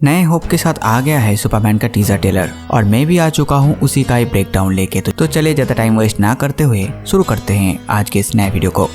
नए होप के साथ आ गया है सुपरमैन का टीजर ट्रेलर और मैं भी आ चुका हूँ उसी का ही ब्रेकडाउन लेके। तो चले ज्यादा टाइम वेस्ट ना करते हुए शुरू करते हैं आज के इस नए वीडियो को।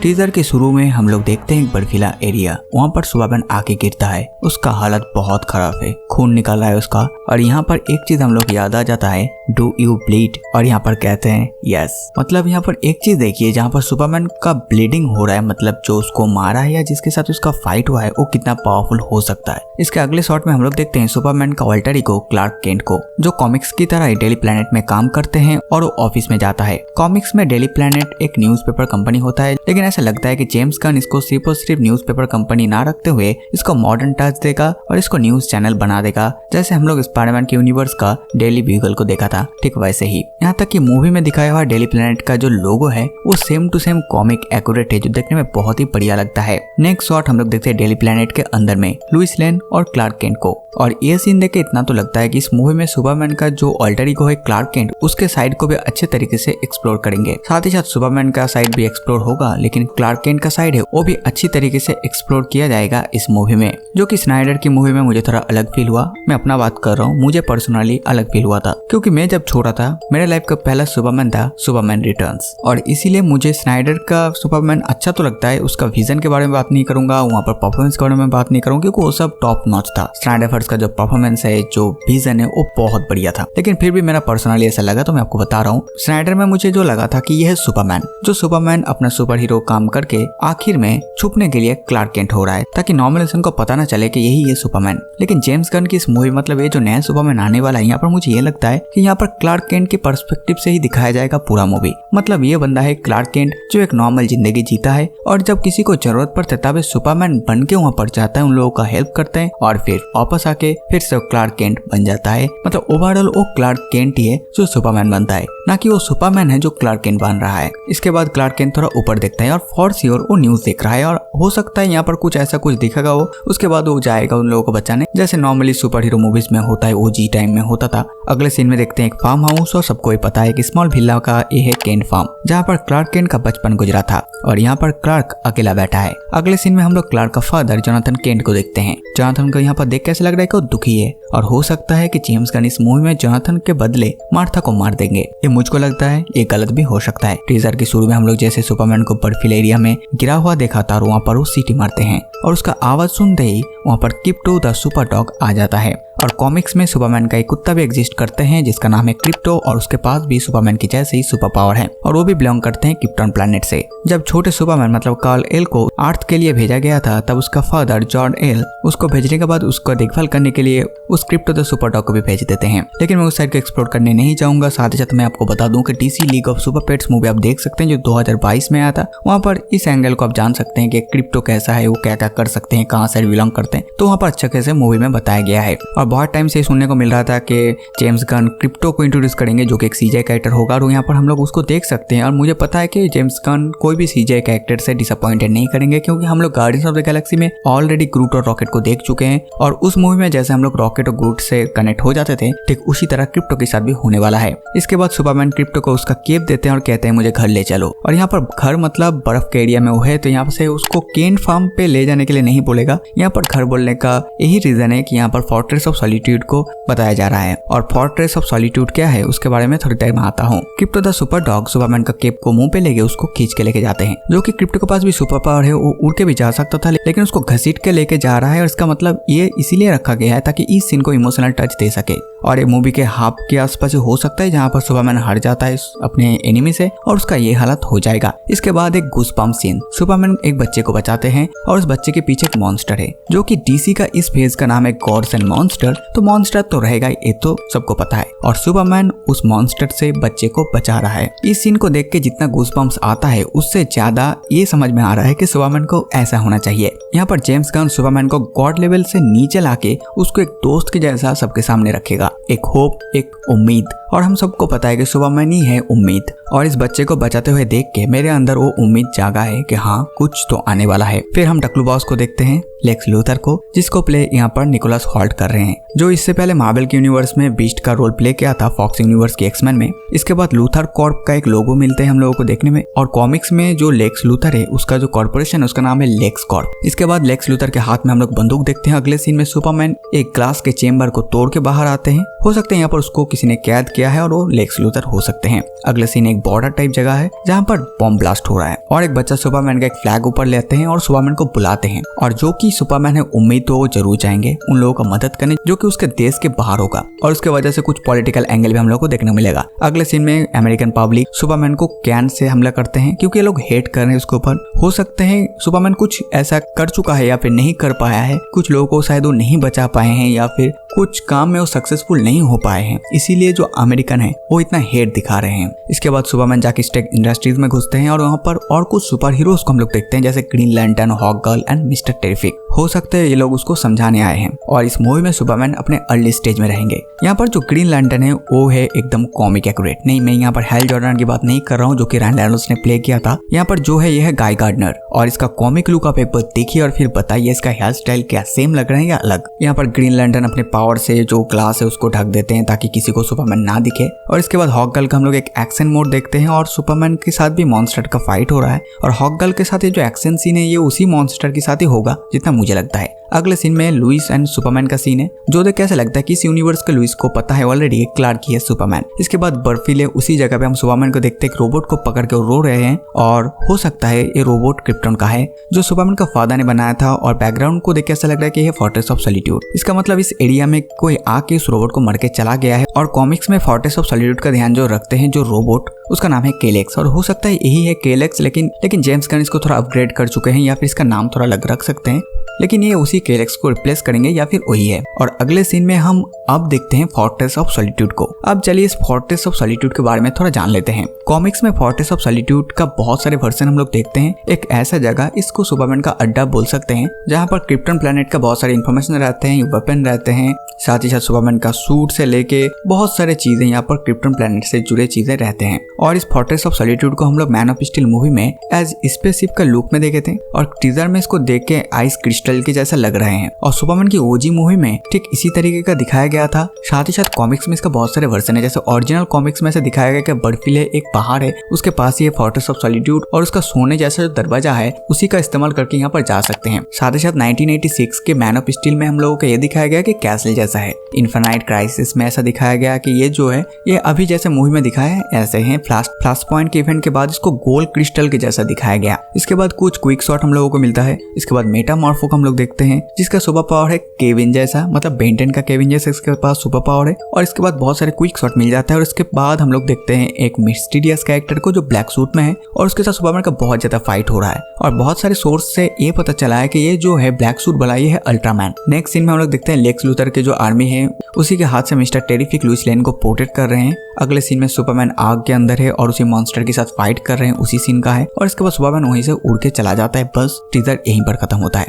टीजर के शुरू में हम लोग देखते हैं एक बर्फीला एरिया, वहाँ पर सुपरमैन आके गिरता है। उसका हालत बहुत खराब है, खून निकल रहा है उसका। और यहाँ पर एक चीज हम लोग याद आ जाता है, डू यू ब्लीड। और यहाँ पर कहते हैं यस। मतलब यहाँ पर एक चीज देखिए, जहाँ पर सुपरमैन का ब्लीडिंग हो रहा है, मतलब जो उसको मारा है या जिसके साथ उसका फाइट हुआ है वो कितना पावरफुल हो सकता है। इसके अगले शॉट में हम लोग देखते हैं सुपरमैन का अल्टर ईगो क्लार्क केंट को, जो कॉमिक्स की तरह डेली प्लेनेट में काम करते हैं और वो ऑफिस में जाता है। कॉमिक्स में डेली प्लेनेट एक न्यूज़पेपर कंपनी होता है, लेकिन ऐसा लगता है कि जेम्स गन इसको सिर्फ और सिर्फ न्यूज़पेपर कंपनी ना रखते हुए इसको मॉडर्न टच देगा और इसको न्यूज चैनल बना देगा, जैसे हम लोग स्पाइडरमैन के यूनिवर्स का डेली ब्यूगल को देखा था, ठीक वैसे ही। यहाँ तक कि मूवी में दिखाया हुआ डेली प्लेनेट का जो लोगो है वो same to same comic accurate है, जो देखने में बहुत ही बढ़िया लगता है। नेक्स्ट शॉट हम लोग देखते हैं डेली प्लेनेट के अंदर में लुइस लेन और क्लार्क केंट को। और ये सीन देख के इतना तो लगता है कि इस मूवी में सुपरमैन का जो अल्टर ईगो है क्लार्क केंट, उसके साइड को भी अच्छे तरीके से एक्सप्लोर करेंगे। साथ ही साथ सुपरमैन का साइड भी एक्सप्लोर होगा, लेकिन क्लार्क केंट का साइड है वो भी अच्छी तरीके से एक्सप्लोर किया जाएगा इस मूवी में, जो कि स्नाइडर की मूवी में मुझे थोड़ा अलग फील हुआ। मैं अपना बात कर रहा हूँ, मुझे पर्सनली अलग फील हुआ था, क्योंकि मैं जब छोटा था मेरे लाइफ का पहला सुपरमैन था सुपरमैन रिटर्न्स, और इसीलिए मुझे स्नाइडर का सुपरमैन अच्छा तो लगता है। उसका विजन के बारे में बात नहीं करूंगा, वहाँ पर परफॉर्मेंस के बारे में बात नहीं करूंगा, क्योंकि वो सब टॉप नॉच था। स्नाइडर का जो परफॉर्मेंस है, जो विजन है, वो बहुत बढ़िया था। लेकिन फिर भी मेरा पर्सनली ऐसा लगा, तो मैं आपको बता रहा हूँ। स्नाइडर में मुझे जो लगा था कि यह सुपरमैन, जो सुपरमैन अपना सुपर हीरो काम करके आखिर में छुपने के लिए क्लार्क केंट हो रहा है, ताकि नॉर्मल इंसान को पता ना चले कि यही ये सुपरमैन। लेकिन जेम्स गन की इस मूवी, मतलब ये जो नया सुपरमैन आने वाला है, यहाँ पर मुझे ये लगता है कि यहाँ पर क्लार्क केंट के पर्सपेक्टिव से ही दिखाया जाएगा पूरा मूवी। मतलब ये बंदा है क्लार्क केंट, जो एक नॉर्मल जिंदगी जीता है, और जब किसी को जरूरत पड़ती है तब सुपरमैन बन के वहाँ पर जाता है, उन लोगों का हेल्प करते हैं, और फिर वापस आके फिर से क्लार्क केंट बन जाता है। मतलब ओवरऑल वो क्लार्क केंट ही है जो सुपरमैन बनता है, ना कि वो सुपरमैन है जो क्लार्क केंट बन रहा है। इसके बाद क्लार्क केंट थोड़ा ऊपर देखता है और फॉर श्योर वो न्यूज देख रहा है, और हो सकता है यहाँ पर कुछ ऐसा कुछ दिखेगा वो। उसके बाद वो जाएगा उन लोगों को बचाने, जैसे नॉर्मली सुपर हीरो मूवीज में होता है, ओजी टाइम में होता था। अगले सीन में देखते हैं एक फार्म हाउस, और सबको ही पता है कि स्मॉल विला का ये है केंट फार्म, जहाँ पर क्लार्क केंट का बचपन गुजरा था, और यहाँ पर क्लार्क अकेला बैठा है। अगले सीन में हम लोग क्लार्क का फादर जोनाथन केंट को देखते हैं। जोनाथन को यहाँ पर देख कैसे लग रहा है कि वो दुखी है, और हो सकता है कि जेम्स गन इस मूवी में जोनाथन के बदले मार्था को मार देंगे। ये मुझको लगता है ये गलत भी हो सकता है। टीजर के शुरू में हम लोग जैसे सुपरमैन को बर्फीले एरिया में गिरा हुआ देखा था, और वहाँ पर वो सीटी मारते हैं, और उसका आवाज सुनते ही वहाँ पर क्रिप्टो द सुपर डॉग आ जाता है। और कॉमिक्स में सुपरमैन का एक कुत्ता भी एग्जिस्ट करते हैं जिसका नाम है क्रिप्टो, और उसके पास भी सुपरमैन की जैसे ही सुपर पावर है, और वो भी बिलोंग करते हैं क्रिप्टन प्लैनेट से। जब छोटे सुपरमैन मतलब कार्ल एल को अर्थ के लिए भेजा गया था, तब उसका फादर जॉन एल उसको भेजने के बाद उसको देखभाल करने के लिए उस क्रिप्टो द सुपर डॉग को भी भेज देते हैं। लेकिन मैं उस साइड को एक्सप्लोर करने नहीं जाऊंगा। साथ ही साथ मैं आपको बता दूं कि DC league of super pets movie आप देख सकते हैं, जो 2022 में आया था। वहाँ पर इस एंगल को आप जान सकते हैं कि क्रिप्टो कैसा है, वो क्या क्या कर सकते हैं, कहाँ से बिलोंग करते हैं, तो वहाँ पर अच्छा कैसे मूवी में बताया गया है। और बहुत टाइम से सुनने को मिल रहा था कि जेम्स गन क्रिप्टो को इंट्रोड्यूस करेंगे, जो कि एक सीजे कैरेक्टर होगा, और यहाँ पर हम लोग उसको देख सकते हैं। और मुझे पता है कि जेम्स गन कोई भी सीजे कैरेक्टर से डिसअपॉइंटेड नहीं करेंगे, क्योंकि हम लोग गार्डियंस ऑफ द गैलेक्सी में ऑलरेडी ग्रूट और रॉकेट को देख चुके हैं, और उस मूवी में जैसे हम लोग रॉकेट और ग्रूट से कनेक्ट हो जाते थे, ठीक उसी तरह क्रिप्टो के साथ भी होने वाला है। इसके बाद सुपरमैन क्रिप्टो को उसका केप देते हैं और कहते हैं मुझे घर ले चलो। और यहाँ पर घर मतलब बर्फ के एरिया में वो है, तो यहाँ से उसको केंट फार्म पे ले जाने के लिए नहीं बोलेगा। यहाँ पर घर बोलने का यही रीजन है कि यहाँ पर फोर्ट्रेस ऑफ सॉलिट्यूड को बताया जा रहा है। और फोर्ट्रेस ऑफ सॉलिट्यूड क्या है उसके बारे में थोड़ी देर में आता हूँ। Crypto the super dog Superman का केप को मुंह पे लेके उसको खींच के लेके जाते हैं, जो कि क्रिप्टो के पास भी सुपर पावर है, वो उड़ के भी जा सकता था, लेकिन उसको घसीट के लेके जा रहा है। और इसका मतलब ये इसीलिए रखा गया है ताकि इस सीन को इमोशनल टच दे सके। और ये मूवी के हाफ के आसपास हो सकता है जहाँ पर सुपरमैन हार जाता है अपने एनिमी से, और उसका ये हालत हो जाएगा। इसके बाद एक गूज़बम्प सीन, सुपरमैन एक बच्चे को बचाते हैं, और उस बच्चे के पीछे एक मॉन्स्टर है, जो कि डीसी का इस फेज का नाम है गॉड्स एंड मॉन्स्टर। तो मॉन्स्टर तो रहेगा, ये तो सबको पता है, और सुपरमैन उस मॉन्स्टर से बच्चे को बचा रहा है। इस सीन को देख के जितना गूज़बम्प्स आता है, उससे ज्यादा ये समझ में आ रहा है कि सुपरमैन को ऐसा होना चाहिए। यहाँ पर जेम्स गन सुपरमैन को गॉड लेवल से नीचे लाके उसको एक दोस्त के जैसा सबके सामने रखेगा, एक होप, एक उम्मीद। और हम सबको पता है कि सुपरमैन ही है उम्मीद, और इस बच्चे को बचाते हुए देख के मेरे अंदर वो उम्मीद जागा है कि हाँ कुछ तो आने वाला है। फिर हम टकलू बॉस को देखते हैं, लेक्स लूथर को, जिसको प्ले यहाँ पर निकोलस हॉल्ट कर रहे हैं, जो इससे पहले मार्वल के यूनिवर्स में बीस्ट का रोल प्ले किया था फॉक्स यूनिवर्स के एक्समैन में। इसके बाद लूथर कॉर्प का एक लोगो मिलते हैं हम लोगों को देखने में, और कॉमिक्स में जो लेक्स लूथर है उसका जो कॉर्पोरेशन है उसका नाम है लेक्स कॉर्प। इसके बाद लेक्स लूथर के हाथ में हम लोग बंदूक देखते हैं। अगले सीन में सुपरमैन एक ग्लास के चेम्बर को तोड़ के बाहर आते हैं। हो सकते हैं यहाँ पर उसको किसी ने कैद किया है और वो लेक्स लूथर हो सकते हैं। अगले सीन एक बॉर्डर टाइप जगह है जहाँ पर बॉम्ब ब्लास्ट हो रहा है, और एक बच्चा सुपरमैन का एक फ्लैग ऊपर लेते हैं और सुपरमैन को बुलाते हैं, और जो कि सुपरमैन है उम्मीद तो वो जरूर चाहेंगे उन लोगों का मदद करने जो कि उसके देश के बाहर होगा, और उसके वजह से कुछ पॉलिटिकल एंगल भी हम लोग को देखने को मिलेगा। अगले सीन में अमेरिकन पब्लिक सुपरमैन को कैन से हमला करते हैं क्योंकि ये लोग हेट कर रहे हैं उसके ऊपर। हो सकते हैं सुपरमैन कुछ ऐसा कर चुका है या फिर नहीं कर पाया है, कुछ लोगों को शायद वो नहीं बचा पाए हैं या फिर कुछ काम में वो सक्सेसफुल नहीं हो पाए हैं, इसीलिए जो अमेरिकन है वो इतना हेट दिखा रहे हैं। इसके बाद सुपरमैन जाके स्टेक इंडस्ट्रीज में घुसते हैं और वहाँ पर और कुछ सुपर हीरोज को हम लोग देखते हैं जैसे Green Lantern, Hawk Girl and Mister Terrific. हो सकता है ये लोग उसको समझाने आए हैं, और इस मूवी में सुपरमैन अपने अर्ली स्टेज में रहेंगे। यहाँ पर जो ग्रीन लैंटर्न है वो है एकदम कॉमिक एक्यूरेट। नहीं, मैं यहाँ पर हैल जॉर्डन की बात नहीं कर रहा हूँ जो कि रायन रेनॉल्ड्स ने प्ले किया था। यहाँ पर जो है ये है गाय गार्डनर, और इसका कॉमिक लुक आप एक बार देखिए और फिर बताइए इसका हेयर स्टाइल क्या सेम लग रहा है या अलग। यहाँ पर ग्रीन लैंटर्न अपने पावर से जो ग्लास है उसको ढक देते हैं ताकि किसी को सुपरमैन ना दिखे, और इसके बाद हॉक गर्ल का हम लोग एक एक्शन मोड देखते हैं और सुपरमैन के साथ भी मॉन्स्टर का फाइट हो रहा है, और हॉक गर्ल के साथ ये जो एक्शन सीन है ये उसी मॉन्स्टर के साथ ही होगा जितना मुझे लगता है। अगले सीन में लुइस एंड सुपरमैन का सीन है, जो देख कैसे लगता है कि इस यूनिवर्स के लुइस को पता है ऑलरेडी क्लार्क ही है सुपरमैन। इसके बाद बर्फीले उसी जगह पे हम सुपरमैन को देखते हैं एक रोबोट को पकड़ के रो रहे हैं, और हो सकता है ये रोबोट क्रिप्टन का है जो सुपरमैन का फादर ने बनाया था, और बैकग्राउंड को देख के ऐसा लग रहा है कि ये फोर्ट्रेस ऑफ सॉलिट्यूड। इसका मतलब इस एरिया में कोई आके उस रोबोट को मर के चला गया है, और कॉमिक्स में फोर्ट्रेस ऑफ सॉलिट्यूड का ध्यान जो रखते हैं जो रोबोट उसका नाम है केलेक्स, और हो सकता है यही है केलेक्स, लेकिन जेम्स गन इसको थोड़ा अपग्रेड कर चुके हैं या फिर इसका नाम थोड़ा अलग रख सकते हैं, लेकिन ये उसी केलेक्स को रिप्लेस करेंगे या फिर वही है। और अगले सीन में हम अब देखते हैं फोर्ट्रेस ऑफ सॉलिट्यूड को। अब चलिए इस फोर्ट्रेस ऑफ सॉलिट्यूड के बारे में थोड़ा जान लेते हैं। कॉमिक्स में फोर्ट्रेस ऑफ सॉलिट्यूड का बहुत सारे वर्जन हम लोग देखते हैं। एक ऐसा जगह, इसको सुपरमैन का अड्डा बोल सकते हैं, जहाँ पर क्रिप्टन प्लेनेट का बहुत सारे इन्फॉर्मेशन रहते हैं, वेपन रहते हैं, साथ ही साथ सुपरमैन का सूट से लेके बहुत सारे चीजें यहाँ पर क्रिप्टन प्लेनेट से जुड़े चीजें रहते हैं। और इस फोर्ट्रेस ऑफ सॉलिट्यूड को हम लोग मैन ऑफ स्टील मूवी में एज स्पेसशिप का लुक में देखे थे, और टीजर में इसको देख के आइस क्रिस्टल के जैसा लग रहे हैं, और सुपरमैन की ओजी मूवी में ठीक इसी तरीके का दिखाया गया था। साथ ही साथ कॉमिक्स में इसका बहुत सारे वर्जन है, जैसे ओरिजिनल कॉमिक्स में से दिखाया गया कि बर्फीले एक पहाड़ है, उसके पास ही है फोर्ट्रेस ऑफ सॉलिट्यूड, और उसका सोने जैसा जो दरवाजा है उसी का इस्तेमाल करके यहाँ पर जा सकते हैं। साथ ही साथ 1986 के मैन ऑफ स्टील में हम लोगों को ये दिखाया गया कि कैसल जैसा है। इन्फिनाइट क्राइसिस में ऐसा दिखाया गया कि ये जो है ये अभी जैसे मूवी में दिखाया है ऐसे है। फ्लैश पॉइंट के इवेंट के बाद इसको गोल क्रिस्टल के जैसा दिखाया गया। इसके बाद कुछ क्विक शॉट हम लोगों को मिलता है। इसके बाद मेटामॉर्फो को हम लोग देखते हैं, जिसका सुपर पावर है केविन जैसा, मतलब बेंटन का केविन जैसा इसके पास सुपर पावर है। और इसके बाद बहुत सारे क्विक शॉट मिल जाता है, और इसके बाद हम लोग देखते हैं एक मिस्टीरियस कैरेक्टर को जो ब्लैक सूट में है, और उसके साथ सुपरमैन का बहुत ज्यादा फाइट हो रहा है। और बहुत सारे सोर्स से ये पता चला है कि ये जो है ब्लैक सूट वाला ये है अल्ट्रामैन। नेक्स्ट सीन में हम लोग देखते हैं लेक्स लूथर के जो आर्मी है उसी के हाथ से मिस्टर टेरिफिक लुइस लेन को पोर्ट्रेट कर रहे हैं। अगले सीन में सुपरमैन आग के अंदर है और उसी मॉन्स्टर के साथ फाइट कर रहे हैं, उसी सीन का है। और इसके बाद सुपरमैन वहीं से उड़ के चला जाता है। बस टीजर यहीं पर खत्म होता है।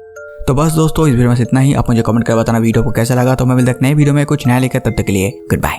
तो बस दोस्तों इस वीडियो में इतना ही। आप मुझे कमेंट कर बताना वीडियो को कैसा लगा। तो मैं मिलता हूं नए वीडियो में कुछ नया लेकर, तब तक के लिए गुड बाय।